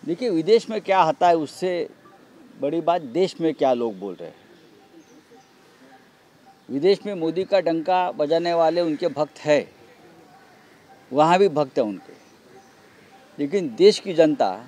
देखिए, विदेश में क्या होता है उससे बड़ी बात देश में क्या लोग बोल रहे हैं। विदेश में मोदी का डंका बजाने वाले उनके भक्त है, वहाँ भी भक्त है उनके, लेकिन देश की जनता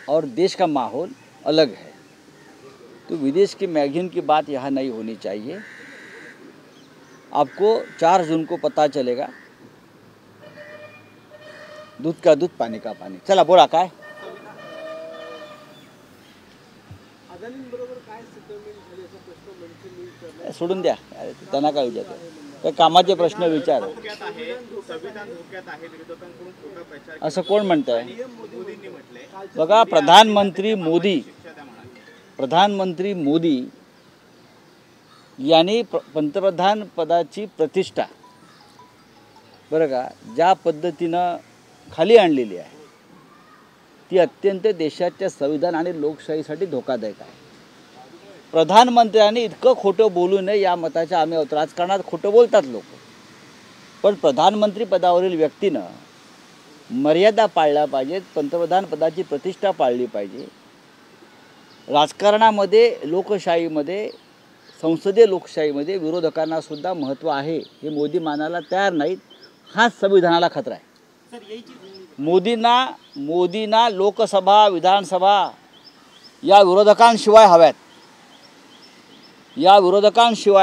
और देश का माहौल अलग है। तो विदेश के मैगजीन की बात यहाँ नहीं होनी चाहिए। आपको 4 जून को पता चलेगा। दूध का दूध, पानी का पानी। चला बोला काय सोडून द्या, त्यांना काय विचारतो, काय कामाचे प्रश्न विचार। असं कोण म्हणतंय? बघा, प्रधानमंत्री मोदी यांनी पंतप्रधान पदाची प्रतिष्ठा बरं का ज्या पद्धतीनं खाली आणलेली आहे ती अत्यंत देशाच्या संविधान आणि लोकशाहीसाठी धोकादायक आहे। प्रधानमंत्र्यांनी इतकं खोटं बोलू नये या मताच्या आम्ही आहोत। राजकारणात खोटं बोलतात लोक, पण प्रधानमंत्री पदावरील व्यक्तीनं मर्यादा पाळल्या पाहिजेत, पंतप्रधान पदाची प्रतिष्ठा पाळली पाहिजे। राजकारणामध्ये, लोकशाहीमध्ये, संसदीय लोकशाहीमध्ये विरोधकांना सुद्धा महत्त्व आहे हे मोदी मानायला तयार नाहीत। हा संविधानाला खतरा आहे। मोदींना लोकसभा, विधानसभा या विरोधकांशिवाय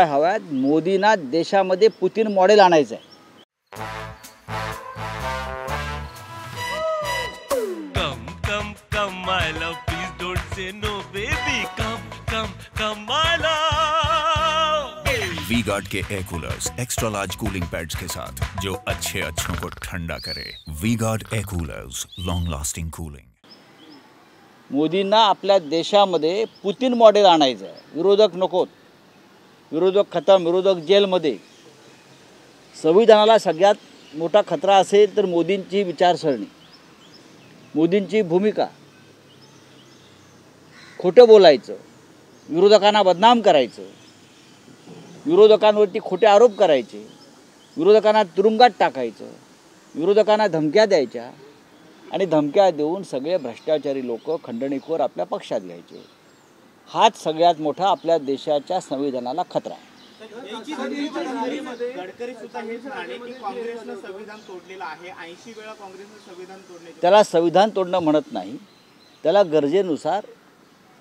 हव्यात। मोदींना देशामध्ये पुतिन मॉडेल आणायचं आहे। Come, my love, please don't say no, baby. Come, my love. V-Guard के air coolers extra large cooling pads के साथ जो अच्छों को ठंडा करे। V-Guard air coolers, long lasting cooling. मोदींना आपल्या देशामध्ये पुतिन मॉडेल आणायचं आहे। विरोधक नकोत, विरोधक खतम, विरोधक जेलमध्ये। संविधानाला सगळ्यात मोठा खतरा असेल तर मोदींची विचारसरणी, मोदींची भूमिका। खोटं बोलायचं, विरोधकांना बदनाम करायचं, विरोधकांवरती खोटे आरोप करायचे, विरोधकांना तुरुंगात टाकायचं, विरोधकांना धमक्या द्यायच्या आणि धमक्या देऊन सगळे भ्रष्टाचारी लोक, खंडणीखोर आपल्या पक्षात घ्यायचे। हाच सगळ्यात मोठा आपल्या देशाच्या संविधानाला खतरा आहे। गडकरी सुद्धा हेच म्हणाले की काँग्रेसने संविधान तोडलेलं आहे। 80 वेळा काँग्रेसने संविधान तोडण्याचे। त्याला संविधान तोडणं म्हणत नाही, त्याला गरजेनुसार,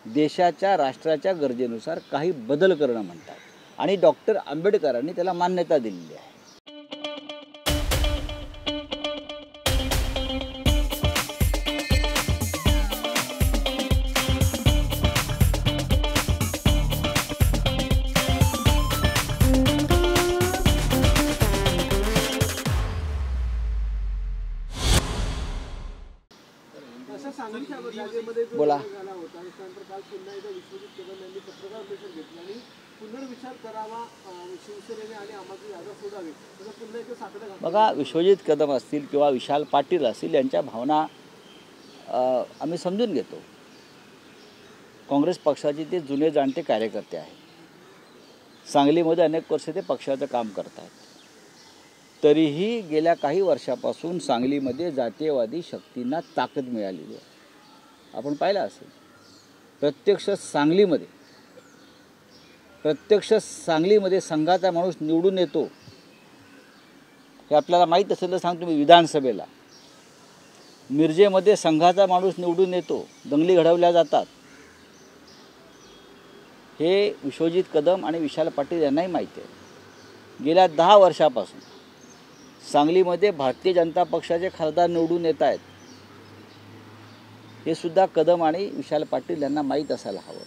देशाच्या राष्ट्राच्या गरजेनुसार काही बदल करणं म्हणतात आणि डॉक्टर आंबेडकरांनी त्याला मान्यता दिलेली आहे। बोला। बघा, विश्वजित कदम असतील किंवा विशाल पाटील असतील यांच्या भावना आम्ही समजून घेतो। काँग्रेस पक्षाचे ते जुने जाणते कार्यकर्ते आहेत। सांगलीमध्ये अनेक वर्ष ते पक्षाचं काम करतात। तरीही गेल्या काही वर्षापासून सांगलीमध्ये जातीयवादी शक्तींना ताकद मिळालेली आहे। आपण पाहिलं असेल, प्रत्यक्ष सांगलीमध्ये संघाचा माणूस निवडून येतो हे आपल्याला माहीत असेल तर सांगतो मी। विधानसभेला मिरजेमध्ये संघाचा माणूस निवडून येतो, दंगली घडवल्या जातात। हे विश्वजित कदम आणि विशाल पाटील यांनाही माहिती आहे। गेल्या 10 वर्षापासून सांगलीमध्ये भारतीय जनता पक्षाचे खासदार निवडून येत आहेत, हे सुद्धा कदम आणि विशाल पाटील यांना माहीत असायला हवं।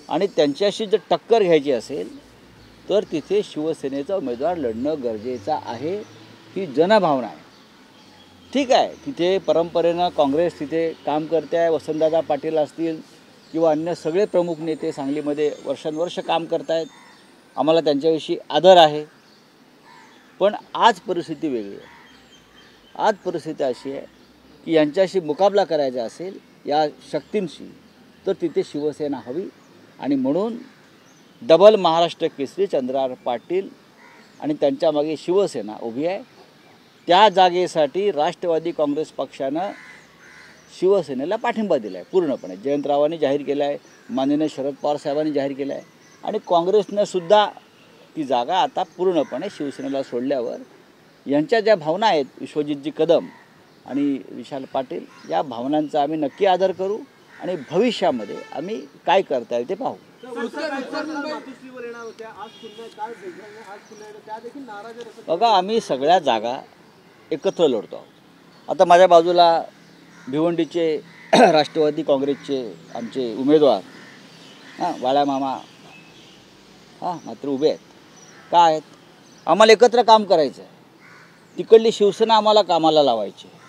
आणि त्यांच्याशी जर टक्कर घ्यायची असेल तर तिथे शिवसेनेचा उमेदवार लढणं गरजेचं आहे, ही जनभावना आहे। ठीक आहे, तिथे परंपरेनं काँग्रेस तिथे काम करते आहे। वसंतदादा पाटील असतील किंवा अन्य सगळे प्रमुख नेते सांगलीमध्ये वर्षानुवर्ष काम करत आहेत, आम्हाला त्यांच्याविषयी आदर आहे। पण आज परिस्थिती वेगळी आहे। आज परिस्थिती अशी आहे की यांच्याशी मुकाबला करायचा असेल या शक्तींशी तर तिथे शिवसेना हवी आणि म्हणून डबल महाराष्ट्र केसरी चंद्रहार पाटील आणि त्यांच्या मागे शिवसेना उभी आहे। त्या जागेसाठी राष्ट्रवादी काँग्रेस पक्षानं शिवसेनेला पाठिंबा दिला आहे पूर्णपणे. जयंतरावांनी जाहीर केलं आहे, माननीय शरद पवार साहेबांनी जाहीर केलं आहे आणि काँग्रेसनंसुद्धा ती जागा आता पूर्णपणे शिवसेनेला सोडल्यावर यांच्या ज्या भावना आहेत, विश्वजितजी कदम आणि विशाल पाटील, या भावनांचा आम्ही नक्की आदर करू आणि भविष्यामध्ये आम्ही काय करता येईल ते पाहू. बघा, आम्ही सगळ्या जागा एकत्र लढतो आहोत. आता माझ्या बाजूला भिवंडीचे राष्ट्रवादी काँग्रेसचे आमचे उमेदवार बाळामामा मात्र उभे आहेत. का आहेत? आम्हाला एकत्र काम करायचं आहे. तिकडली शिवसेना आम्हाला कामाला लावायची आहे.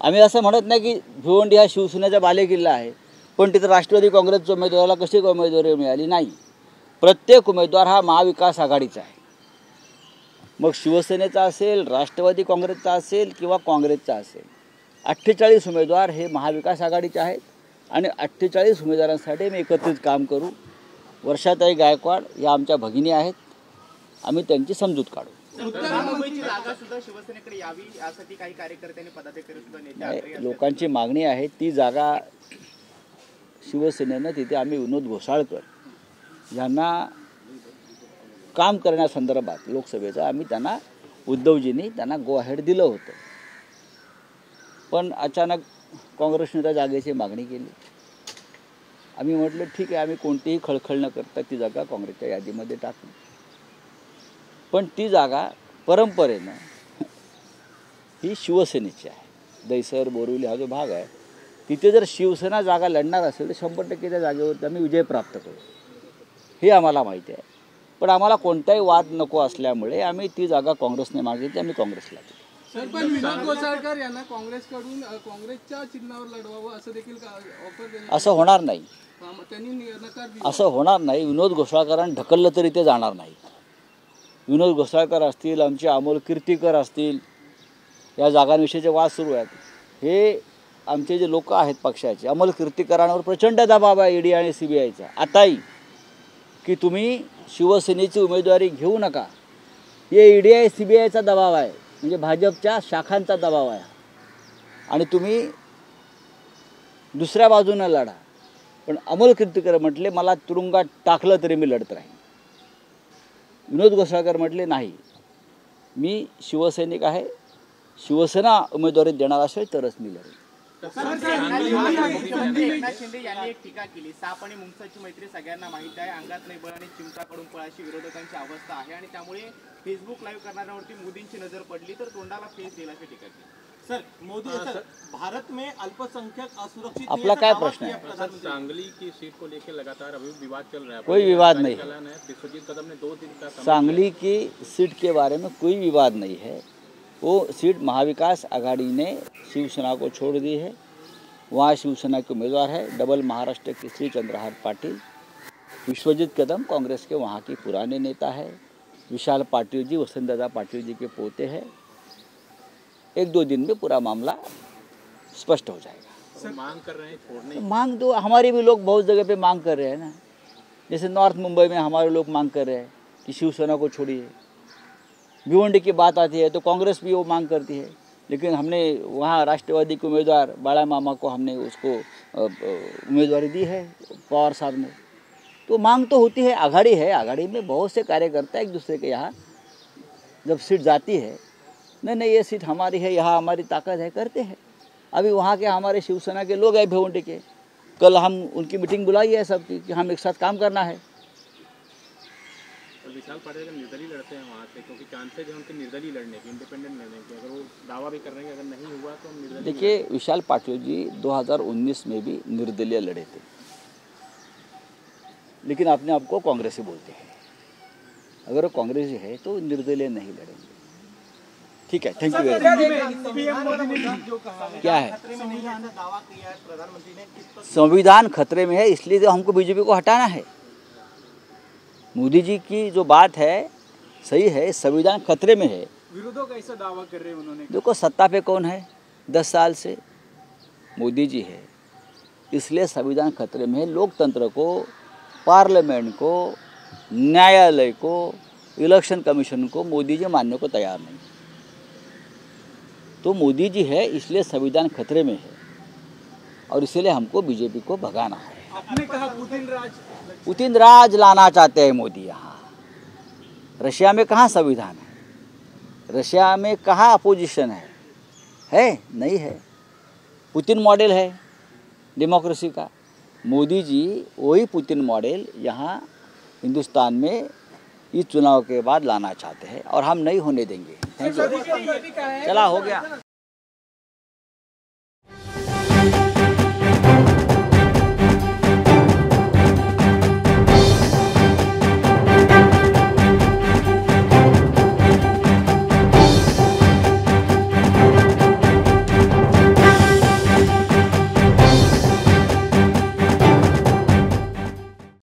आम्ही असं म्हणत नाही की भिवंडी हा शिवसेनेचा बालेकिल्ला आहे, पण तिथं राष्ट्रवादी काँग्रेसच्या उमेदवाराला कशी उमेदवारी मिळाली नाही. प्रत्येक उमेदवार हा महाविकास आघाडीचा आहे. मग शिवसेनेचा असेल, राष्ट्रवादी काँग्रेसचा असेल किंवा काँग्रेसचा असेल, 48 उमेदवार हे महाविकास आघाडीचे आहेत आणि 48 उमेदवारांसाठी मी एकत्रित काम करू. वर्षाताई गायकवाड या आमच्या भगिनी आहेत, आम्ही त्यांची समजूत काढू. मुंबईची जागा सुद्धा शिवसेनेकडे यावी यासाठी काही कार्यकर्त्यांनी पदाधिकारी सुद्धा नेते लोकांची मागणी आहे. ती जागा शिवसेनेनं तिथे आम्ही विनोद घोसाळकर यांना काम करण्यासंदर्भात लोकसभेचं आम्ही त्यांना उद्धवजींनी त्यांना गो अहेड दिलं होतं. पण अचानक काँग्रेसने त्या जागेची मागणी केली. आम्ही म्हटलं ठीक आहे, आम्ही कोणतीही खळखळ न करता ती जागा काँग्रेसच्या यादीमध्ये टाकली. पण ती जागा परंपरेनं ही शिवसेनेची आहे. दैसर बोरिवली हा जो भाग आहे तिथे जर शिवसेना जागा लढणार असेल तर 100% त्या जागेवरती आम्ही विजय प्राप्त करू, हे आम्हाला माहिती आहे. पण आम्हाला कोणताही वाद नको असल्यामुळे आम्ही ती जागा काँग्रेसने मागितली, आम्ही काँग्रेसला दिली. सर, पण विनोद घोसाळकर यांना काँग्रेसकडून काँग्रेसच्या चिन्हावर लढवावं असं देखील ऑफर देण्यात असं होणार नाही. त्यांनी नकार दिला. असं होणार नाही. विनोद घोसाळकरांनी ढकललं तरी ते जाणार नाही. विनोद घोसाळकर असतील, आमचे अमोल कीर्तीकर असतील, या जागांविषयीचे वाद सुरू आहेत. हे आमचे जे लोक आहेत पक्षाचे, अमोल कीर्तीकरांवर प्रचंड दबाव आहे ईडी आणि CBIचा आताही, की तुम्ही शिवसेनेची उमेदवारी घेऊ नका. हे ईडी आणि CBIचा दबाव आहे, म्हणजे भाजपच्या शाखांचा दबाव आहे. आणि तुम्ही दुसऱ्या बाजूनं लढा. पण अमोल कीर्तीकर म्हटले मला तुरुंगात टाकलं तरी मी लढत राहीन. विनोद घोसाळकर म्हटले नाही, मी शिवसैनिक आहे, शिवसेना उमेदवारी देणार असेल तरच मी लढेन. एकनाथ शिंदे यांनी एक टीका केली, साप आणि मुंगसाची मैत्री सगळ्यांना माहित आहे, अंगात नाही बळ आणि चिमटाकडून पळाशी विरोधकांची अवस्था आहे आणि त्यामुळे फेसबुक लाईव्ह करणाऱ्यावरती मोदींची नजर पडली तर तोंडाला फेस दिला अशी टीका केली. सर, मोदी भारत में अल्पसंख्यक असुरक्षित आपला क्या प्रश्न है? सांगली की सीट को लेकर लगातार अभी विवाद चल रहा है. कोई विवाद नहीं है. विश्वजीत कदम ने 2 दिन का सांगली की सीट के बारे में कोई विवाद नहीं है. वो सीट महाविकास आघाड़ी ने शिवसेना को छोड़ दी है. वहाँ शिवसेना के उम्मीदवार है डबल महाराष्ट्र केसरी चंद्रहार पाटिल. विश्वजीत कदम कांग्रेस के वहाँ के पुराने नेता है. विशाल पाटिल जी वसंतदादा पाटिल जी के पोते हैं. 1-2 दिन में पूरा मामला स्पष्ट हो जाएगा. मांग कर रहे हैं छोड़ने. मांग तो हमारे भी लोग बहुत जगह पे मांग कर रहे हैं ना. जैसे नॉर्थ मुंबई में हमारे लोग मांग कर रहे हैं कि शिवसेना को छोड़िए. भिवंडी की बात आती है तो कांग्रेस भी वो मांग करती है, लेकिन हमने वहाँ राष्ट्रवादी के उम्मीदवार बाला मामा को हमने उसको उम्मीदवारी दी है पवार साहब ने. तो मांग तो होती है. आघाड़ी है, आघाड़ी में बहुत से कार्यकर्ता एक दूसरे के यहाँ जब सीट जाती है, नहीं ये सीट हमारी है, यहाँ हमारी ताकत है, करते हैं. अभी वहाँ के हमारे शिवसेना के लोग हैं भिवंडी के, कल हम उनकी मीटिंग बुलाई है सबकी कि हम एक साथ काम करना है. विशाल पाटिल अगर निर्दलीय लड़ते हैं वहाँ से, क्योंकि चांसेज है उनके निर्दलीय लड़ने के, इंडिपेंडेंट लड़ने के, अगर वो दावा भी कर रहे हैं अगर नहीं हुआ तो हम निर्दलीय. देखिए, विशाल पाटिल जी 2019 में भी निर्दलीय लड़े थे, लेकिन अपने आप को कांग्रेसी बोलते हैं. अगर वो कांग्रेसी है तो निर्दलीय नहीं लड़ेंगे. ठीक है, थैंक यू वेरी मच. क्या है? दावा किया है प्रधानमंत्री ने. संविधान खतरे में है, इसलिए तो हमको बीजेपी को हटाना है. मोदी जी की जो बात है सही है, संविधान खतरे में है. विरोधक कैसा दावा कर रहे हैं उन्होंने? देखो, सत्ता पे कौन है 10 साल से? मोदी जी है, इसलिए संविधान खतरे में है. लोकतंत्र को, पार्लियामेंट को, न्यायालय को, इलेक्शन कमीशन को मोदी जी मानने को तैयार नहीं. तो मोदी जी है इसलिए संविधान खतरे में है. और इसलिए हमको बीजेपी को भगाना है। आपने कहा पुतिन राज लाना चाहते हैं मोदी यहाँ। रशिया में कहाँ संविधान है, रशिया में कहाँ अपोजिशन है नहीं है। पुतिन मॉडल है डेमोक्रेसी का। मोदी जी वही पुतिन मॉडल यहाँ हिंदुस्तान में इस चुनाव के बाद लाना चाहते हैं और हम नहीं होने देंगे। Thank you. चला हो गया।